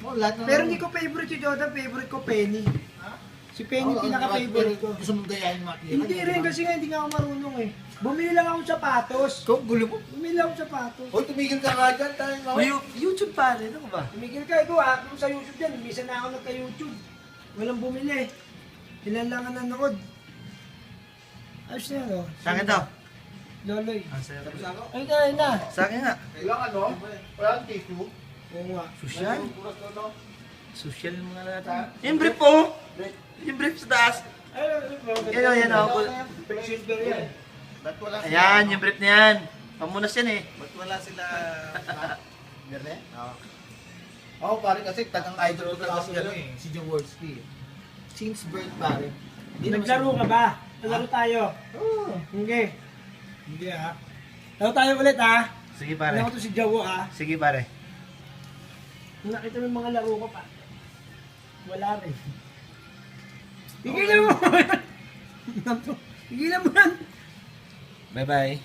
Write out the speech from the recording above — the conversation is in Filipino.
Oh, lahat na. Pero hindi ko favorite si Jordan, favorite ko Penny. Ha? Si Penny pinaka-favorite ko. Gusto mong gayahin mga tira. Hindi rin kasi nga hindi nga ako marunong eh. Bumili lang ako sapatos. Ikaw, gulo mo. Bumili lang ako sapatos. Hoy, tumigil ka nga dyan. Tayo nga. YouTube pare, ano ka ba? Tumigil ka ito ha, kung sa YouTube yan, minsan na ako nagka-YouTube. Walang bumili. Ilan lang ang nanood. Ayos na yan o. Sa akin daw. Loloy. Ang sayo. Tapos ako? Ay na. Sa akin nga. Kailangan ano? Wala ang tissue. Oo nga. Social? Puras na to. Social mga natin. Yung brief po. Yung brief sa taas. Yan o. Pink silver yan. Ba't wala sila? Ayan, yung brief na yan. Pamunas yan eh. Ba't wala sila? Gane? Oo. Oo, pare kasi tagang idol ko talaga si ano eh. Si Jaworski. Since birth pare. Naglaro ka ba? Naglaro tayo. Oo. Hindi. Hindi ha. Laro tayo ulit ha. Sige pare. Ano ko to si Jawo ha. Sige pare. Nung nakita mo yung mga laro ko pa. Wala rin. Tigilan mo! Tigilan mo yan! Bye bye.